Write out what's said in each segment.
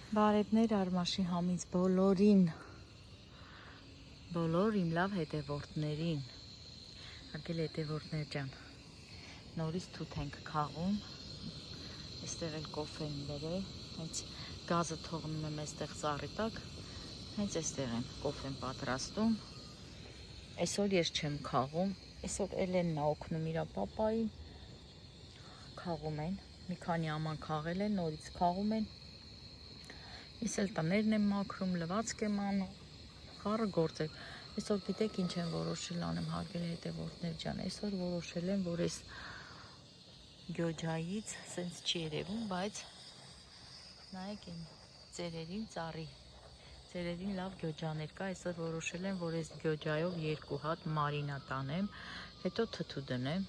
Բարևներ Արմաշի համից բոլորին, բոլոր իմ լավ հետևորդներին, արգել հետևորդներ ջան, նորից թութ ենք քաղում, այստեղ էլ կոֆեն բերել, հենց գազը թողնում եմ այստեղ ծառի տակ, հենց այստեղ եմ կոֆեն պատրաստում, այսօր ես չեմ քաղում, այսօր Էլենն է օգնում իր պապային, քաղում են, մի քանի աման քաղել են, նորից քաղում են, Ես էլ տներն եմ մաքրում, լվացք եմ անում, խառը գործեր, այսօր գիտեք ինչ եմ որոշել անեմ հարգել հետևորդներ ջան, այսօր որոշել եմ, որ այս գյոջայից սենց չի երևում, բայց նայեք են ծերերին ծառի, ծերերին լավ գյոջաներ կա, այսօր որոշել եմ, որ այս գյոջայով 2 հատ մարինատ անեմ, հետո թթու դնեմ,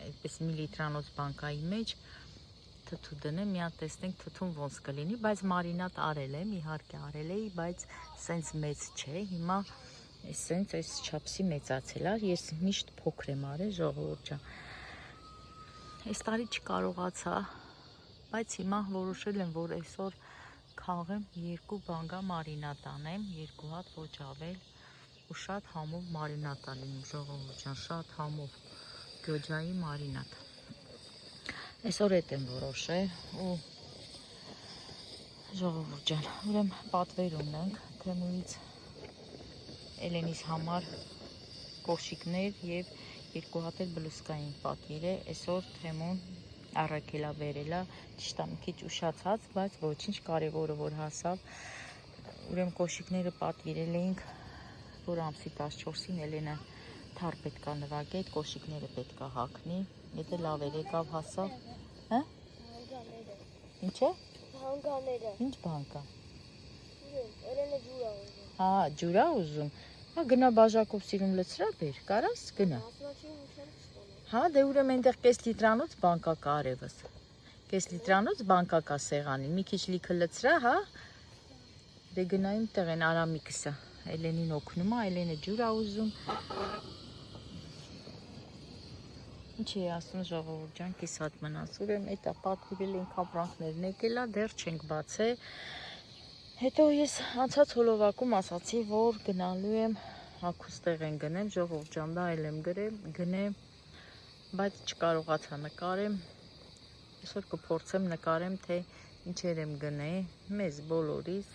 այդպես մի լիտրանոց բանկայի մեջ, թթու դնեմ, մի հատ տեսնենք թթուն ոնց կլինի, բայց մարինատ արել եմ, իհարկե արել էի, բայց սենց մեծ չէ, հիմա սենց այս չափսի մեծացել էր, ես միշտ փոքր եմ արել, ժողովուրդ ջան, այս տարի չկարողացա, բայց հիմա որոշել եմ, որ այսօր քաղեմ 2 բանգա մարինատ անեմ, 2 հատ ոչ ավել, ու շատ համով մարինատ ալինում, ժողովուրդ ջան, շատ համով գյոջայի մարինատ Այսօր էտ եմ որոշել ու ժողովուրդ ջան, ուրեմն պատվեր ունենք, Թեմուից Էլենիս համար կոշիկներ և 2 հատ էլ բլուսկային պատվիր է, այսօր Թեմուն առաքելա բերելա, ճիշտ է մի քիչ ուշացած, բայց ոչինչ կարևորը որ հասավ, ուրեմն կոշիկները պատվիրել էինք, որ ամսի 14-ին Էլենը թար պետք է նվագի, այդ կոշիկները պետք է հագնի, եթե լավ էր եկավ հասավ, հա? Ինչ է? Բանկաները։ Ինչ բանկա? Էլենը ջուր ա ուզում։ Հա, ջուր ա ուզում։ Հա, գնա բաժակով սիրում լցրա բեր, կարաս գնա։ Հա, դե ուրեմն այնտեղ կես լիտրանոց բանկա կա արևս։ Կես լիտրանոց բանկա կա սեղանին, մի քիչ լիքը լցրա, հա։ Դե գնա այնտեղ են Արամիկսը։ Էլենին օգնում ա, Էլենը ջուր ա ուզում։ Ինչ է ասում ժողովուրդ ջան, կիսատ մնաց, ուրեմն էտա պատվիրել ենք ապրանքներն եկել ա, դեռ չենք բացել։ Հետո ես անցած հոլովակում ասացի, որ գնալու եմ հագուստեղ են գնեմ, ժողովուրդ ջան, դա էլ եմ գնեմ, բայց չկարողացա նկարեմ։ Այսօր կփորձեմ նկարեմ, թե ինչեր եմ գնել, մեզ բոլորիս։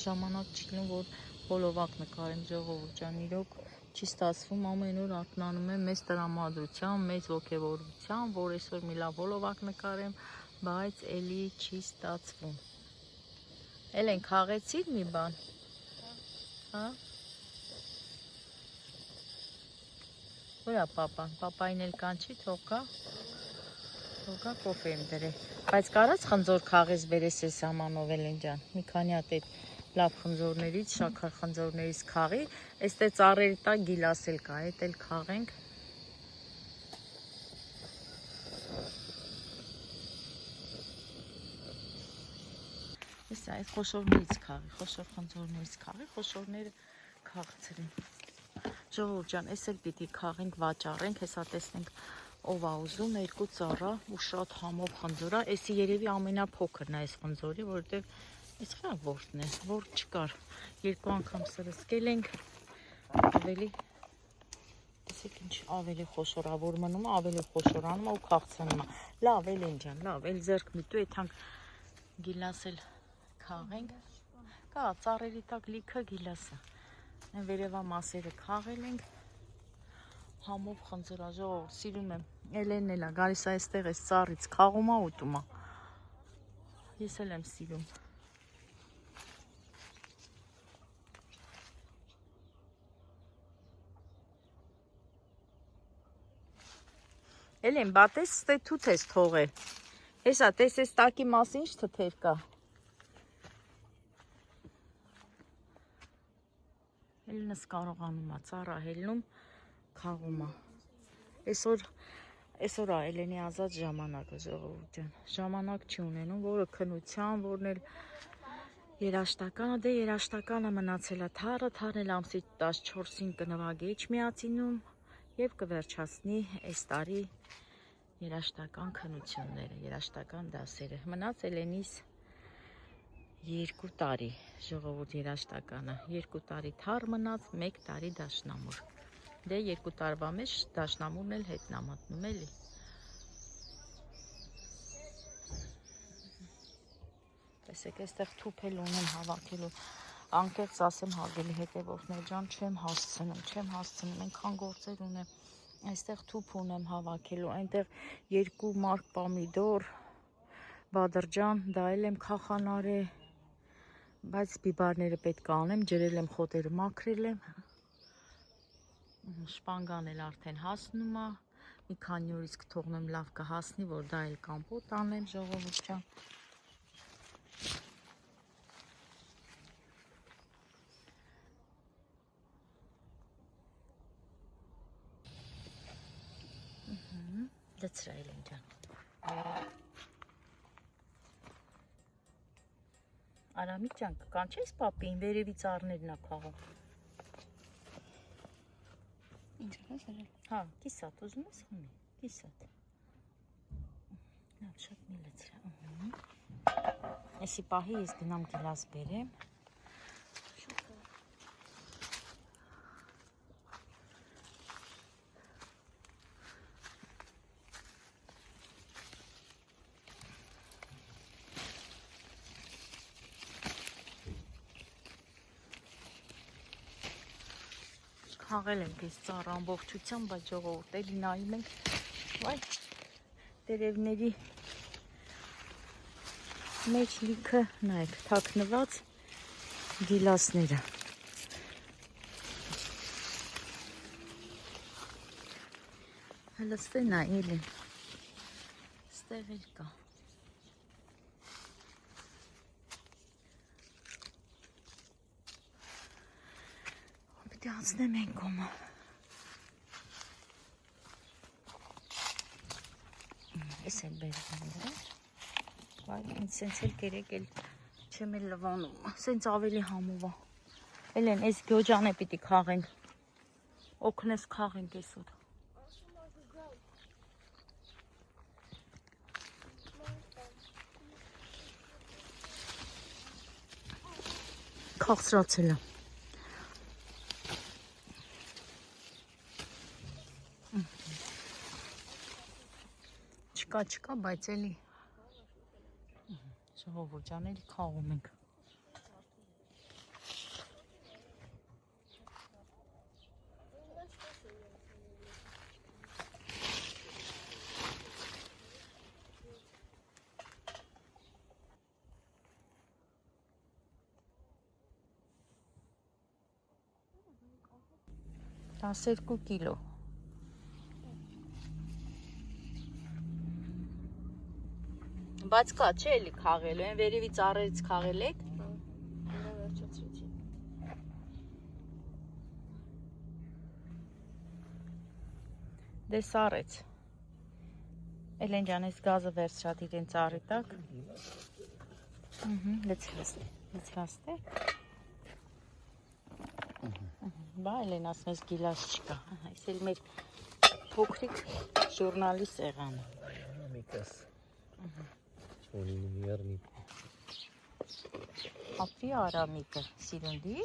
Ժամանակ չի գնում, որ հոլովակ նկարեմ, ժողովուրդ ջան, իրոք չի ստացվում, ամեն օր արթնանում եմ մեծ տրամադրությամբ, մեծ ոգևորությամբ, որ այսօր մի լավ հոլովակ նկարեմ, բայց էլի չի ստացվում։ Էլեն քաղեցիր մի բան։ Հա։ Որ է պապան, պապային էլ կանչի, թող գա կոֆե եմ դրել։ Բայց կարած խնձոր քաղես բերես ես ամանով Էլեն ջան, մի քանի հատ այդ լավ խնձորներից, շաքար խնձորներից քաղի, այստեղ ծառերի տակ գիլաս էլ կա, այդ էլ քաղենք։ Այս խոշորներից քաղի, խոշոր խնձորներից քաղի, խոշորները քաղցրին։ Ժողովուրդ ջան, այս էլ պիտի քաղենք, վաճառենք, հեսա տեսնենք ով ա ուզում, 2 ծառա ու շատ համով խնձոր ա, էսի երևի ամենափոքրն է այս խնձորի, որովհետև Այս խա որտն է, որ չկար, 2 անգամ սրսկել ենք, ավելի, տեսեք ինչ ավելի խոշորավոր մնում, ավելի խոշորանում ու քաղցանում, լավ Էլեն ջան, լավ, էլ ձերք միտու, եթանք գիլաս էլ քաղենք, կա ծառերի տակ լիքը գիլասը, են վերևա մասերը քաղել ենք, համով խնձորա ժողովուրդ, սիրում եմ, Էլենն էլ ա, գալիս այստեղ այս ծառից քաղում ա ուտում ա, ես էլ եմ սիրում, Էլեն, բա տես ստե թութ ես թողել, հեսա տես ես տակի մասը ինչ թթեր կա, Էլենս կարողանում ա ծառա հելնում, քաղում ա, այսօր ա Էլենի ազատ ժամանակը ժողովուրդ ջան, ժամանակ չի ունենում, որը քնության, որն էլ երաշտականը, դե երաշտականը մնացել ա թարն էլ ամսի 14-ին կնվագի Էջմիածինում և կվերջացնի այս տարի երաշտական քննությունները, երաշտական դասերը։ Մնաց Էլենիս 2 տարի ժողովուրդ երաշտականը, 2 տարի թար մնաց, 1 տարի դաշնամուր։ Դե 2 տարվա մեջ դաշնամուրն էլ հետն ա մտնում էլի։ Տեսեք, այստեղ թուփել ունեմ հավաքելու, անկեղծ ասեմ հարգելի հետևորդներ ջան, չեմ հասցնում, այնքան գործեր ունեմ, այստեղ թուփ ունեմ հավաքելու, այնտեղ 2 մարկ պամիդոր, բադրջան, դա էլ եմ քախանարել, բայց բիբարները պետք է անեմ, ջրել եմ, խոտերը մաքրել եմ, շպանգան էլ արդեն հասնում է, մի քանի օրից կթողնեմ լավ կհասնի, որ դա էլ կամպոտ անեմ ժողովուրդ ջան։ Լցրայել եմ ջան։ Արամիկ ջան, կանչես պապին, վերևից առներն ա քաղում։ Ինչ ես արել։ Հա, կիսատ, ուզում ես խմի, կիսատ։ Լավ, շատ մի լցրա։ Էսի պահի ես գնամ գիլաս բերեմ։ Խաղել ենք այս ծառ ամբողջությամբ, բայց ժողովուրդ էլի նայում ենք, վայ, տերևների մեջ լիքը, նայեք, թաքնված գիլասները։ Հələ ստե նայել եմ, ստեղ էլ կա։ Պիտի անցնեմ են կոմը։ Ես էլ բերվում է, բայց ինձ սենց էլ կերեք էլ չեմ էլ լվանում, սենց ավելի համով է։ Էլեն, ես գյոջան է պիտի խաղենք, օգնես խաղենք այսօր։ Քաղցրացել է։ Չկա, բայց էլի ժողովուրդ ջան, էլի խաղում ենք։ Տասերկու կիլո։ Բայց կա, չէ էլի խաղելու, են վերևից առերից խաղել եք։ Վերջացրեցի։ Դե սառեց։ Էլեն ջան, այս գազը վերցրած իրեն ծառի տակ։ Լցրաստե։ Բա Էլեն ասում ես գիլաս չկա։ Այս էլ մեր փոքրիկ ժուրնալի սեղանը։ Միկաս։ Չոնին միարնի։ Ապրի Արամիկը, սիրունդի։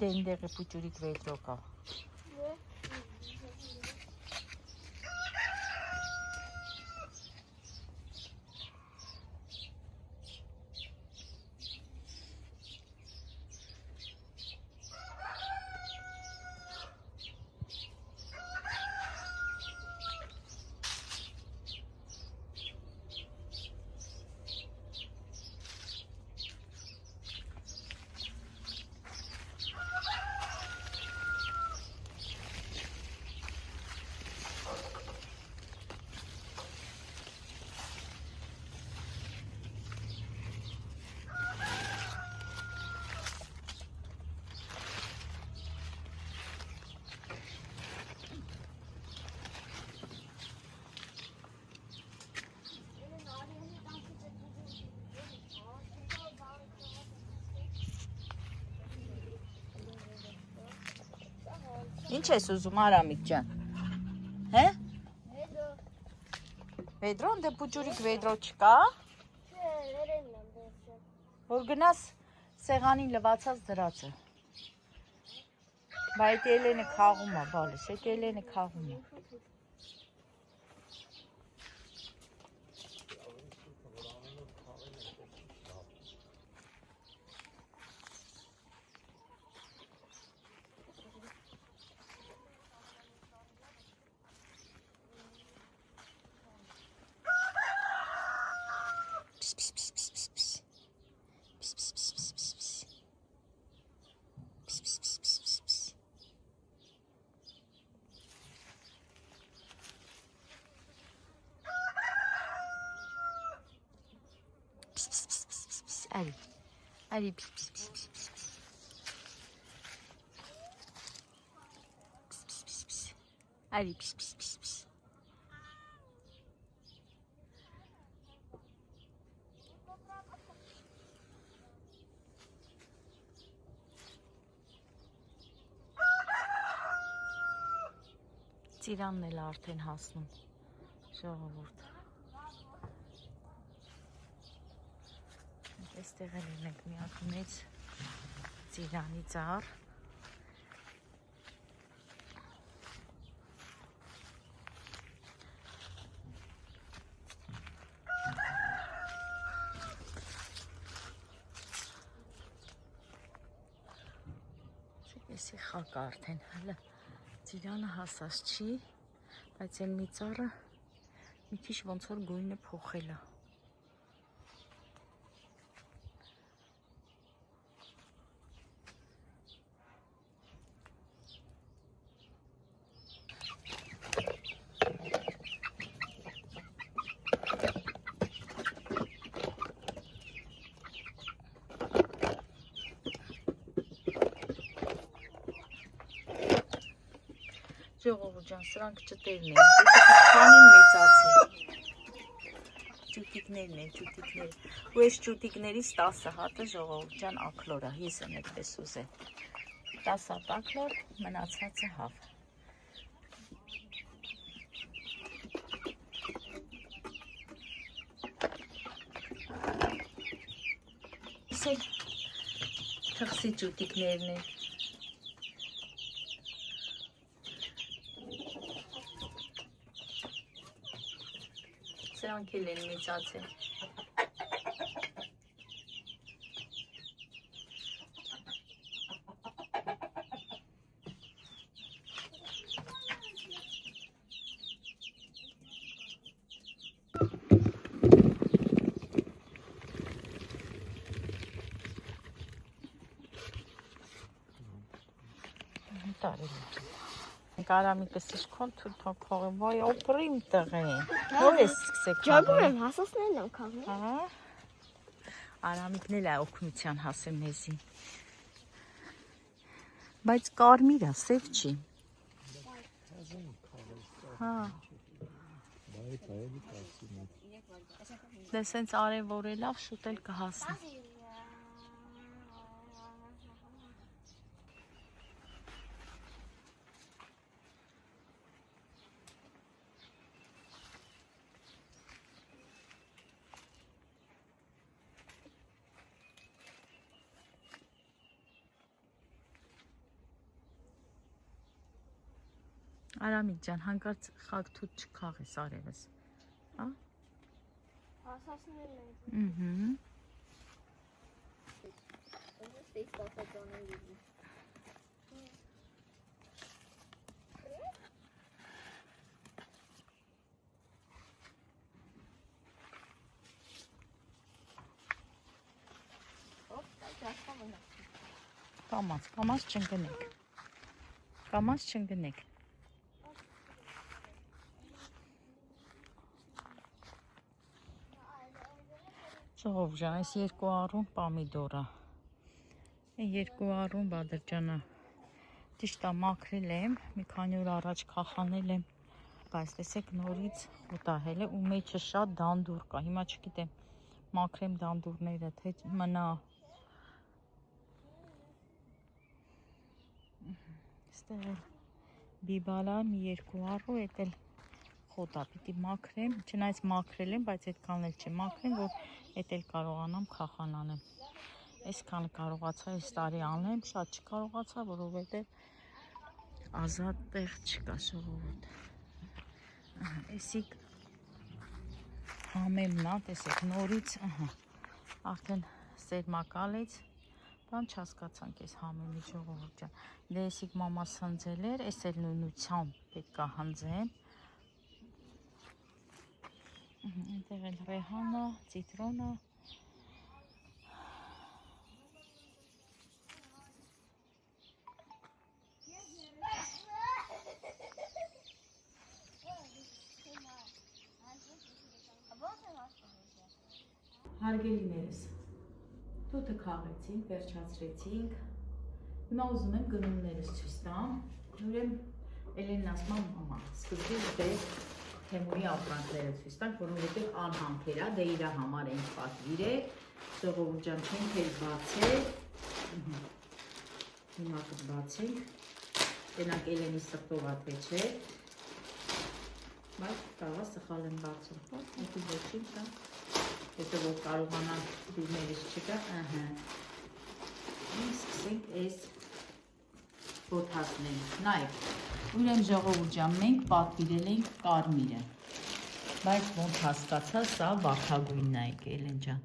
Դե ընդեղը պուճուրիկ վեդրո կա։ Ինչ ես ուզում Արամիկ ջան։ Հե? Վեդրոն դե փուջուրիկ վեդրո չկա։ Որ գնաս սեղանին լվացած դրածը։ Բայց Էլենը խաղում է, բալես, այդ Էլենը խաղում է։ Allez, pis, pis, pis, pis, pis, pis. Pis, pis, pis, pis. Allez, pis, pis, pis, pis. Ծիրանն էլ արդեն հասնում, ժողովուրդ։ Այստեղ էլ ենք մի հատ մեծ ծիրանի ծառ։ Էսի խակ արդեն, հələ ծիրանը հասած չի, բայց այն մի ծառը մի քիչ ոնց որ գույնը փոխել է։ Ժողովուրդ ջան, սրանք ճտերն են, քանին մեծացել։ Ճուտիկներն են, ճուտիկներ։ Ու այս ճուտիկներից 10 հատը ժողովուրդ ջան ակլոր է, ես եմ այդպես ուզել։ 10 հատ ակլոր, մնացածը հավ։ Իսկ թխսի ճուտիկներն են։ Սրանք էլ են մեծացել։ Կարամիկս իշքոն թութոք հողեմ, ոյ օպրիմ տղեն, որ ես սկսեք խաղել։ Ջագում եմ, հասասներն եմ խաղում։ Արամիկն էլ է օգնության հասել մեզի։ Բայց կարմիր է, սև չի։ Դե սենց արևորելավ շուտ էլ կհասնի։ Արամիկ ջան, հանկարծ խակ թութ չքաղես արևս, հա? Հասասներն եմ։ Ստեյս տասածանեն գիզի։ Կամաց չընկնեք, կամաց չընկնեք։ Ժողովուրդ ջան, այս 2 առուն պամիդոր է։ Այն 2 առուն Բադրջանը ճիշտ է մաքրել եմ, մի քանի օր առաջ քախանել եմ, բայց տեսեք նորից ուտահել է ու մեջը շատ դանդուր կա։ Հիմա չգիտեմ, մաքրեմ դանդուրները, թե մնա։ Ստեղ բիբալա մի երկու առու էդ էլ խոտա պիտի մաքրեմ, չնայած մաքրել եմ, բայց այդքան էլ չմաքրեմ, որ էդ էլ կարողանամ քախան անեմ։ Այսքան կարողացա այս տարի անեմ, շատ չկարողացա, որովհետև ազատ տեղ չկա ժողովուրդ։ Էսիկ համեմն է, տեսեք նորից, արդեն սերմակալից, բան չհասկացանք այս համեմի ժողովուրդ ջան։ Դե էսիկ մամաս հնձել էր, էս էլ նույնությամբ պետք է հնձեմ։ Այնտեղ էլ ռեհանա, ցիտրոնը։ Հարգելիներս, թութը քաղեցինք, վերջացրեցինք, հիմա ուզում եմ գնումներս ցույց տամ, ուրեմն Էլենն ասում է մամա, սկզբից դե Թեմուրի ապրանքները ցույց տանք, որովհետև անհամբեր է, դե իր համար ենք պատվիրել, ժողովուրդ ջան, չենք էլ բացել, հիմա կբացենք, տենակ Էլենի սրտով ատվե չէ, բայց կարա սխալ եմ բացում, այդի ոչինչ է, հետո որ կարողանան դուրներից չկա, մենք սկսենք այս բոթասնենք, նայք, ուրեմ ժողովուրդ ջան, մենք պատվիրել ենք կարմիրը, բայց ոնց հասկացա, սա վարդագույնն է Էլեն ջան,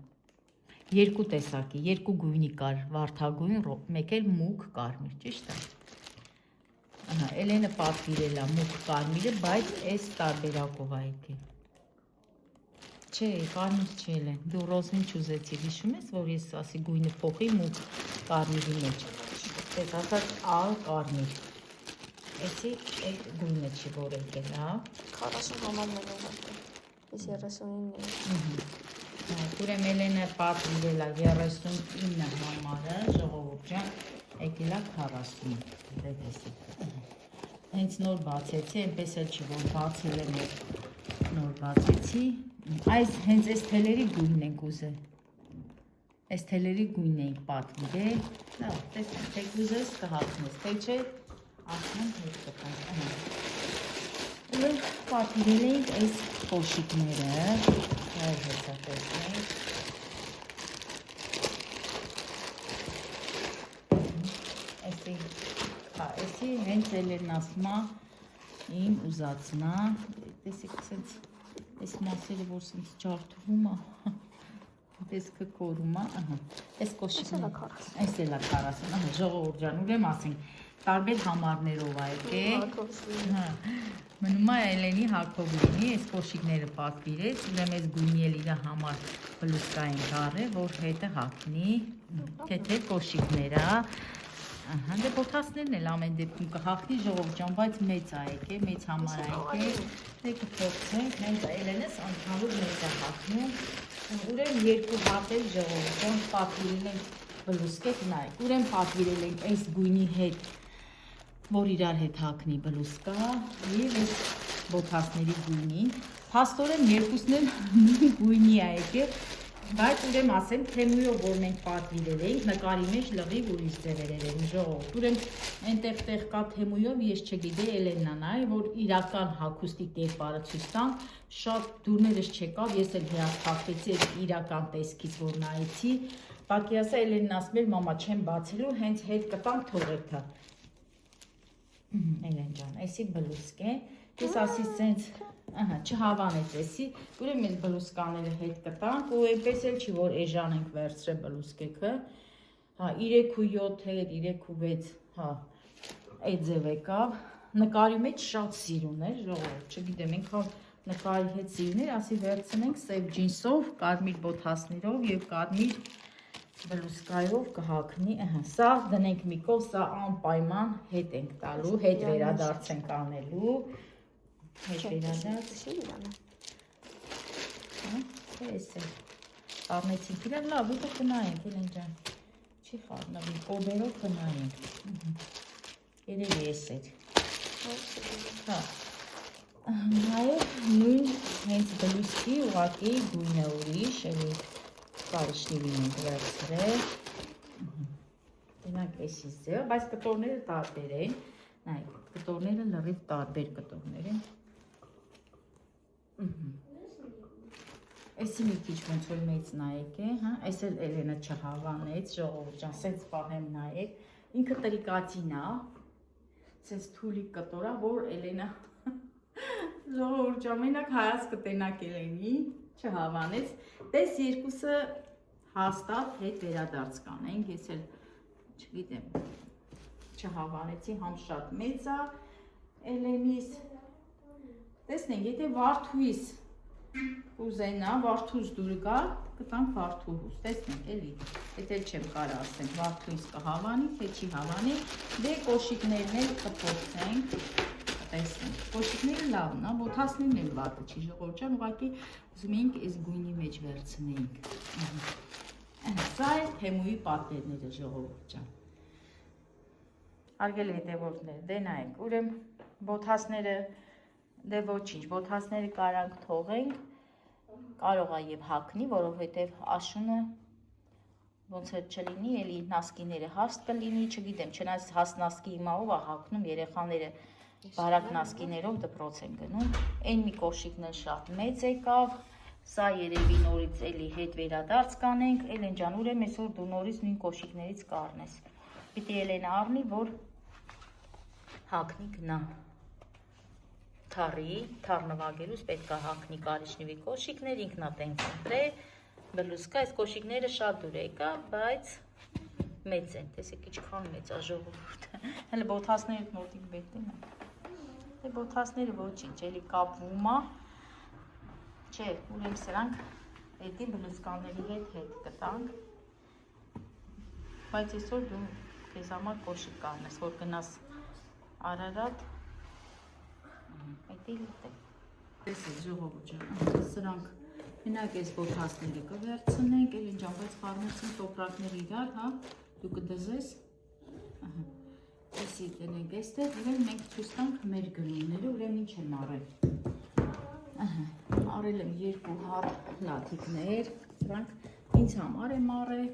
երկու տեսակի, երկու գույնի կար, վարդագույն, մեկ էլ մուգ կարմիր, ճիշտ է, Էլենը պատվիրել է մուգ կարմիրը, բայց այս տարբերակով է եկել, չէ, կարմիր չի Էլեն, դու ռոզին չուզեցիր, հիշում ես, որ ես ասի գույնը փոխի մուգ կարմիրի մեջ, ես ասած ալ կարմիր, էսի այդ գույնը չի որ եկել, հա? 40 համարներ են ատել, ես 39 Ուրեմ Էլենը պատվիրել է 39 համարը, ժողովուրդ ջան, եկել է 40, դե տեսի, հենց նոր բացեցի, այնպես էլ չի, որ բացել եմ նոր բացեցի, այս հենց այս թելերի գույնն ենք ուզել, այս թելերի գույնն ենք պատվիրել, լավ, տեսնենք, թե կուզես կհացնես, թե չէ, ասում հետ կտանք, ուրենք պատվիրել ենք այս կոշիկները, այր հեցա տեսնենք, այսի հենց Էլենն ասում է իմ ուզածնա, տեսեք սենց այս մասերը, որ սենց ջարդվում է, տեսքը կորում է, այս կոշիկն այս էլ է 40, ժողովուրդ ջան, ուրեմ ասենք, տարբեր համարներով է մնում է Էլենի Հակոբլինի, այս կոշիկները պատվիրեց, ուրեմ այս գույնի էլ իր համար բլուսկա ենք առել, որ հետը հագնի, թե կոշիկները, դե բոթասներն էլ ամեն դեպքում կհաղթի ժողովուրդ ջան, բայց մեծ է եկել, մեծ համար է եկել, դե կփոխենք, հենց Էլենս անցալուր մեծ է հաղթնում, ուրեմ երկու հատել ժողովուրդ ջան, պատվիրել ենք բլուսկետ նայք, ուրեմ պատվիրել ենք այս գույնի հետ, որ իրար հետ հագնի բլուսկա և այս բոթասների գույնին, փաստորեն երկուսն էլ նույն գույնի է եկել, բայց ուրեմ ասեմ, Թեմուրով որ մենք պատվիրել էինք, նկարի մեջ լղիվ ուրիշ ձևերեր են ժողովուրդ, ուրեմ այնտեղ տեղ կա Թեմուրով, ես չգիտեի Էլեննան այ, որ իրական հագուստի կերպարը ցույց տամ, շատ դուրներս չեկավ, ես էլ հիասթափվեցի այդ իրական տեսքից, որ նայեցի, բակի ասա Էլենն ասում էր, մամա չեմ բացելու, հենց հետ կտամ թողերթա։ Էլեն ջան, այսի բլուսկ է, ես ասի սենց չհավանեց էսի, ուրեմ ես բլուսկաները հետ կտանք ու այնպես էլ չի, որ էժան ենք վերցրել բլուսկեքը, 3.7 հետ, 3.6, այդ ձև եկավ, նկարի մեջ շատ սիրուն էր, ժողովուրդ, չգիտեմ, ինքան նկարի հետ սիրուն էր, ասի վերցնենք սև ջինսով, կարմիր բոթասներով և կարմիր բլուսկայով կհագնի, սա դնենք մի կողմ, սա անպայման հետ ենք տալու, հետ վերադարձ ենք անելու, հետ վերադարձ, ես է, խարնեցինք, իրար լավ, ուտը կնայենք, Էլեն ջան, չի խարնվի, կոբերով կնայենք, երևի ես էր, նաև նույն հենց բլուսկի ուղակի գույնը ուրիշ, էլի կարիշնիվին ենք վերցրել, դենակ էսիս ձև, բայց կտորները տարբեր են, նայք, Կտորները լրիվ տարբեր կտորներ են։ Էսի մի քիչ ոնց որ մեծ նայեք է, հա, այս էլ Էլենը չհավանեց, ժողովուրդ ջան, սենց պահեմ նայեք, ինքը տրիկատին է, սենց թուլիկ կտորա, որ Էլենը ժողովուրդ ջան, մենակ հայաց կտենակ Էլենի, չհավանեց, տես երկուսը հաստատ հետ վերադարձ կանենք, ես էլ չգիտեմ, չհավանեցի, համ շատ մեծ է Էլենիս, տեսնենք, եթե վարդույս ուզենա, վարդուս դուր գա, կտանք վարդուհուս, տեսնենք էլի, եթե չեմ կարա ասենք, վարդույս կհավանի, թե չի հավանի, դե կոշիկներն էլ կփորձենք, տեսնենք, կոշիկները լավն է, բոթասներն էլ վատը չի, ժողովուրդ ջան, ուղղակի ուզում էինք այս գույնի մեջ վերցնեինք, սա էլ Թեմուի պատերները ժողովուրդ ջան, արգել հետևորդներ, դե նայեք, ուրեմն բոթասները դե ոչինչ, բոթասները կարանք թողենք, կարող է եւ հագնի, որովհետեւ աշունը ոնց էլ չլինի, էլի նասկիները հաստ կլինի, չգիտեմ, չնայած հաստ նասկի իմով է հագնում, երեխաները բարակ նասկիներով դպրոց են գնում, այն մի կոշիկն էլ շատ մեծ եկավ, սա երևի նորից էլի հետ վերադարձ կանենք, Էլեն ջան, ուրեմն այսօր դու նորից նույն կոշիկներից կառնես, պիտի Էլենը առնի, որ հագնի գնա թարի, թար նվագելուց պետք է հագնի կարիճնիվի կոշիկներ, ինքնատենք ընտրե, բլուսկա, այս կոշիկները շատ դուր եկա, բայց մեծ են, տեսեք իչքան մեծ է ժողովուրդը, հələ բոթասները մոտիկ պետք են, դե բոթասները ոչինչ, էլի կապվում է, չէ, ուրեմն սրանք էդի բլուսկաների հետ կտանք, բայց այսօր դու քեզ համար կոշիկ կանես, որ գնաս Արարատ, այդի լուտ է, տեսեք ժողովուրդ ջան, սրանք մենակ այս բոթասները կվերցնենք, Էլեն ջան, բայց խառնեցին տոպրակներ իրար, հա, դու կդզես, այսի տնենք այստեղ, ուրեմն մենք ցույց տանք մեր գնումները, ուրեմն ինչ եմ առել, առել եմ 2 հատ լաթիկներ, սրանք ինձ համար եմ առել,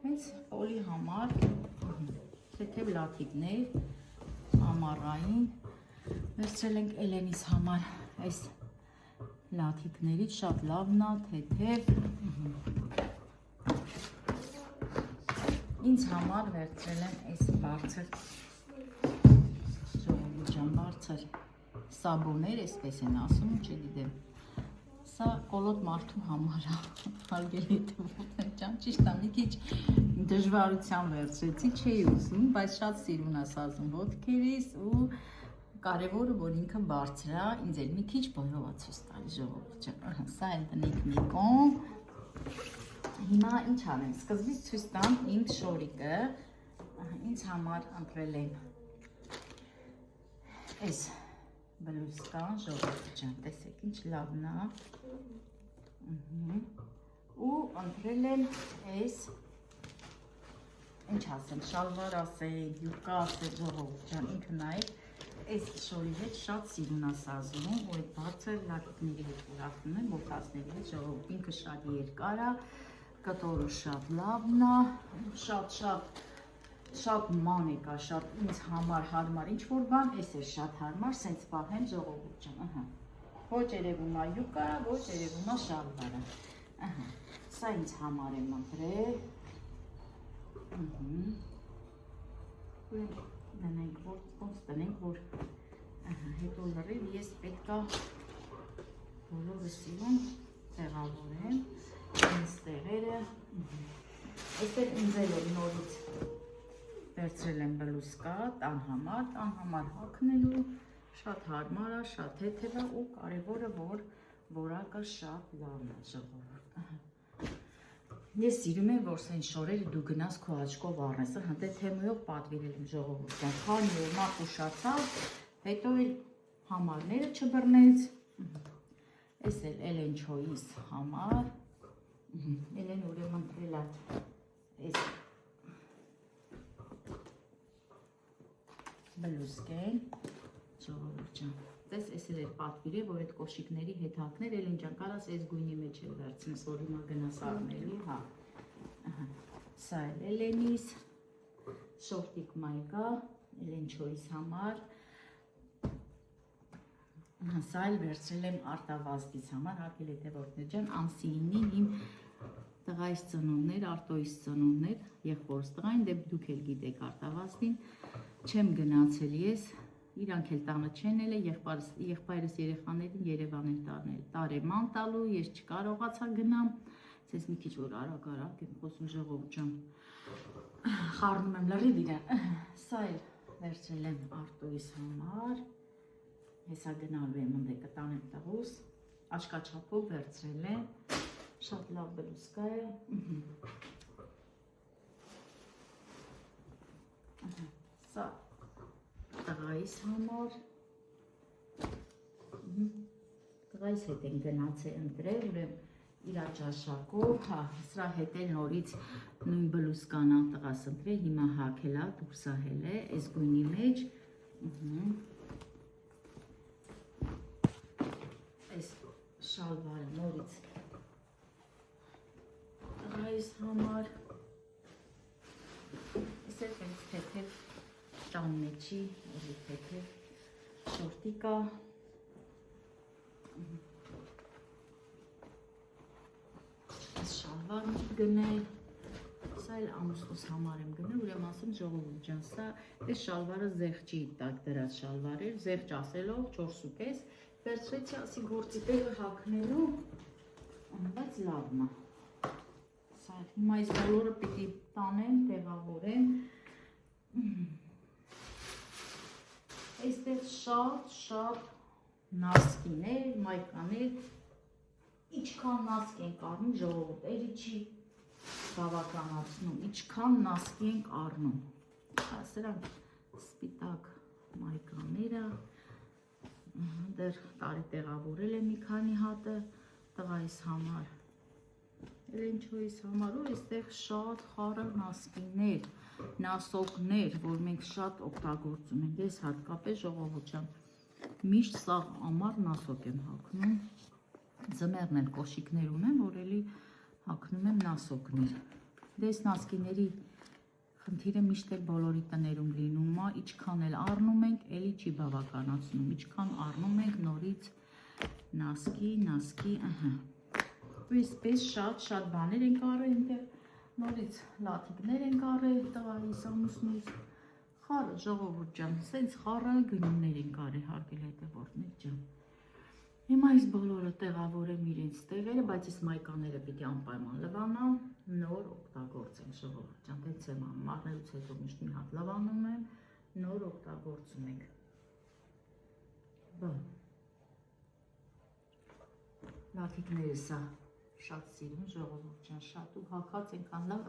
հենց Պոլի համար, թեթև լաթիկներ, ամառային, վերցրել ենք Էլենիս համար այս լաթիկներից, շատ լավն է, թեթև, ինձ համար վերցրել եմ այս բարձր, ժողովուրդ ջան, բարձր սաբոներ, այսպես են ասում, չգիտեմ, սա կոլոտ մարդու համար է, հարգելի հետևորդներ ջան, ճիշտ է, մի քիչ դժվարության վերցրեցի, չէի ուզում, բայց շատ սիրուն է սազում ոտքերիս ու կարևորը, որ ինքը բարձր է, ինձ էլ մի քիչ բոյով է ցույց տալի ժողովուրդ ջան, սա էլ տնենք մի կողմ, հիմա ինչ անեմ, սկզբից ցույց տամ ինձ շորիկը, ինձ համար ընտրել եմ այս բլուսկան, ժողովուրդ ջան, տեսեք ինչ լավն է, ու ընտրել եմ այս, ինչ ասեմ, շալվար ասել, յուկա ասել, ժողովուրդ ջան, ինքը նայեք, այս շորի հետ շատ սիրուն է սազում, ու այդ բարձր լաթիկների հետ ուրախնում եմ, բոթասների հետ, ժողովուրդ, ինքը շատ երկար է, կտորը շատ լավն է, շատ մանեկ է, շատ ինձ համար հարմար, ինչ որ բան, այս է շատ հարմար, սենց պահեմ ժողովուրդ ջան, ոչ երևում է յուկա, ոչ երևում է շալվարը, սա ինձ համար եմ ընտրել, դնենք, ոնց տնենք, որ հետո լրիվ ես պետքա բոլորը սիրուն տեղավորեմ, ինձ տեղերը, այստեղ ինձ էլ էր նորից վերցրել եմ բլուսկա, տան համար հագնելու, շատ հարմար է, շատ թեթև է ու կարևորը, որ որակը շատ լավն է ժողովուրդ, ես սիրում եմ, որ սեն շորերը դու գնաս քո աչքով առնես, դե Թեմուով պատվիրել եմ ժողովուրդ, քանի որ նախ ուշացավ, հետո էլ համարները չբռնեց, այս էլ Էլեն Չոյիս համար, Էլեն ուրեմն ընտրել է այս բլուսկեն, ժողովուրդ ջան, տես ես էլ էր պատվիրել, որ այդ կոշիկների հետ հագներ, Էլեն ջան, կարաս այս գույնի մեջ էլ վերցնես, որ հիմա գնաս առնելու, հա, սա էլ Էլենիս, շորտիկ մայկա, Էլենչոյիս համար։ Սա էլ վերցրել եմ արտավազդից համար, հարգելի հետևորդներ ջան, ամսինին իմ տղայիս ծնունդներ, Արտոյիս ծնունդներ, եղբորս տղային, դե դուք էլ գիտեք արտավազդին, չեմ գնացել ես, իրանք էլ տանը չեն էլ է, եղբայրս երեխաներին Երևան էլ տարեման տալու, ես չկարողացա գնամ, ցես մի քիչ որ արագ եմ խոսում ժողովուրդ ջան, խառնում եմ լրիվ իրան, սա էլ վերցրել եմ Արտոյիս համար, հեսա գնալու եմ ընդե կտանեմ տղուս, աշկաչափով վերցրել եմ, շատ լավ բլուսկա է, սա տղայիս համար, տղայիս հետ են գնացել ընտրել, ուրեմ իրա ճաշակով, սրա հետ էլ նորից նույն բլուսկանա տղաս ընտրել, հիմա հակելա, դուրսահել է, այս գույնի մեջ, այս շալվարը նորից տղայիս համար, այս էլ հենց թեթև տան մեջի, էլի թեթև շորտիկա, այս շալվարն եմ գնել, սա էլ ամուսնուս համար եմ գնել, ուրեմ ասեմ ժողովուրդ ջան, սա այս շալվարը զեղչի տակ դրած շալվար էր, զեղչ ասելով 4.5, վերցրեցի ասի գործի տեղը հագնելու, բայց լավն է, սա հիմա այս բոլորը պիտի տանեմ, տեղավորեմ, այստեղ շատ նասկիներ, մայկաներ, իչքան նասկ ենք առնում ժողովուրդ, էլի չի բավականացնում, իչքան նասկ ենք առնում, սրանք սպիտակ մայկաները, դեռ տարի տեղավորել եմ մի քանի հատը, տղայիս համար, Էլենչոյիս համար, ու այստեղ շատ խառը նասկիներ, նասոկներ, որ մենք շատ օգտագործում ենք, ես հատկապես ժողովուրդ ջան, միշտ սաղ ամառ նասոկ եմ հագնում, ձմեռն էլ կոշիկներ ունեմ, որ էլի հագնում եմ նասոկներ, դες նասկիների խնդիրը միշտ էլ բոլորի տներում լինում է, իչքան էլ առնում ենք, էլի չի բավականացնում, իչքան առնում ենք նորից նասկի, Պես շատ բաներ ենք առել, նորից լաթիկներ ենք առել, տղայիս ամուսնուս, խառը ժողովուրդ ջան, սենց խառը գնումներ ենք առել, հարգելի հետևորդներ ջան։ Հիմա այս բոլորը տեղավորեմ իրենց տեղերը, բայց այս մայկաները պիտի անպայման լվանամ, նոր օգտագործենք ժողովուրդ ջան, դենց եմ մարներուց հետո միշտ մի հատ լվանում եմ, նոր օգտագործում ենք։ Լաթիկները սա շատ սիրում ժողովուրդ ջան, շատ ու հագած ենքան լավ,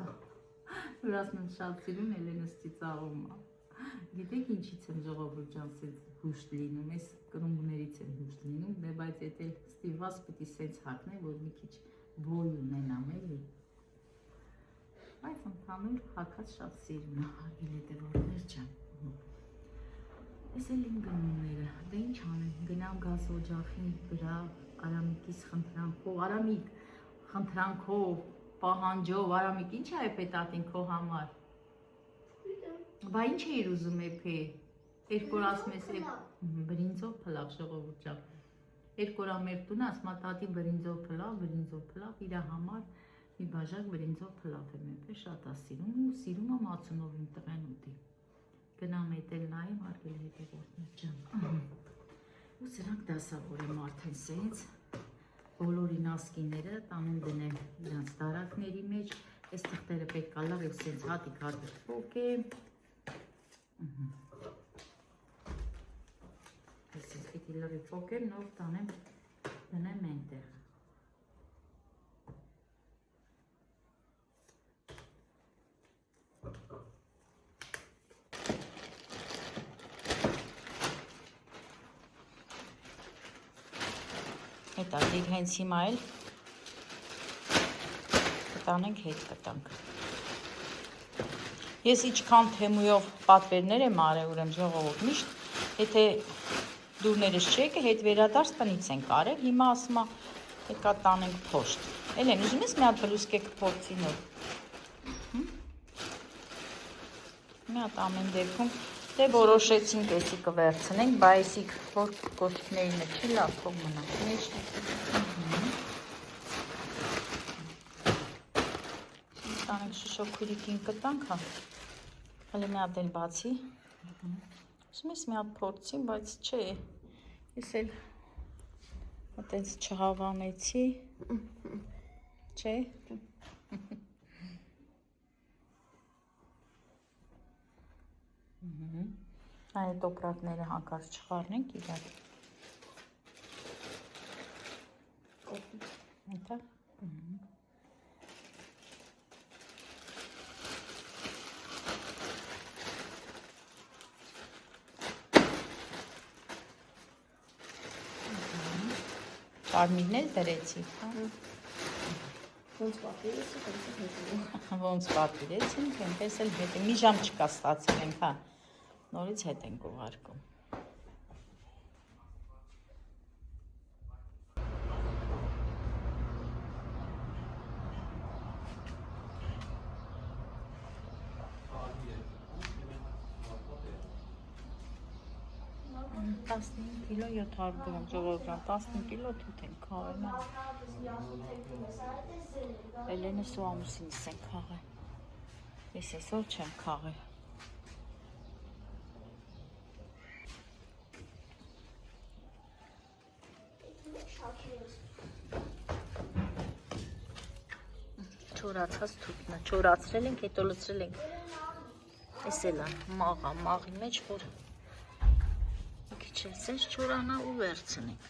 որ ասում եմ շատ սիրում, Էլենս ծիծաղում է, գիտեք ինչից եմ ժողովուրդ ջան սենց հուշտ լինում, ես կրունգներից եմ հուշտ լինում, դե բայց էդ էլ ստիվված պիտի սենց հագնեմ, որ մի քիչ բոյ ունենամ էլի, բայց ընդհանուր հագած շատ սիրում է, հարգելի հետևորդներ ջան, ես էլ իմ գնումները, դե ինչ անեմ, գնամ գազ օջախի վրա, Արամիկիս խնդրանքով, Արամիկ խնդրանքով, պահանջով, Արամիկ ինչ է պետատին քո համար, բա ինչ էիր ուզում էփե, երկոր ասում ես բրինձով փլավ ժողովուրդ ջան, երկոր ամեր տուն ասմա տատի բրինձով փլավ, իրա համար մի բաժակ բրինձով փլավ եմ էփե, շատ է սիրում ու սիրում եմ ացունով իմ տղեն ուտի, գնամ էտել նայեմ հարգելի հետևորդներ ջան, ու սրանք դասավորեմ արդեն սենց, բոլորի նասկիները տանեմ դնեմ իրանց դարակների մեջ, այս թղթերը պետք է լավ և սենց հատիկ փոկեմ, այս սենց պիտի լրի փոկեմ, նոր տանեմ դնեմ ենտեղ, հետադիր հենց հիմա էլ կտանենք հետ կտանք։ Ես իչքան թեմույով պատվերներ եմ արել ուրեմ ժողովուրդ միշտ, եթե դուրներս չեք, հետ վերադարձ տնից ենք արել, հիմա ասում է հետքա տանենք փոշտ։ Էլեն, ուզում ես մի հատ բլուսկե կփորձի նոր։ Մի հատ ամեն դեպքում դե որոշեցինք էսի կվերցնենք, բայց էսի որ կոշիկներին չի լավ թող մնա։ Տանենք շշոքուրիկին կտանք, հա։ Հələ մի հատ էլ բացի։ Ուզում ես մի հատ փորձի, բայց չէ։ Ես էլ այտենց չհավանեցի։ Չէ։ Այդ տոպրակները հանկարծ չխառնենք իրար։ Այդա։ Կարմիրներ դրեցի, հա։ Ոնց պատվիրեցի, Ոնց պատվիրեցինք, այնպես էլ հետ մի ժամ չկա ստացել ենք, հա։ Նորից հետ ենք ուղարկում։ Տասնհինգ կիլո 700 դրամ, ժողովրդան, 15 կիլո թութ ենք քաղել։ Էլենս ու ամուսինս են քաղել։ Ես այսօր չեմ քաղել։ Չորացած թութն է, չորացրել ենք, հետո լցրել ենք։ Էս էլ է, մաղի մեջ, որ մի քիչ էլ սենց չորանա ու վերցնենք։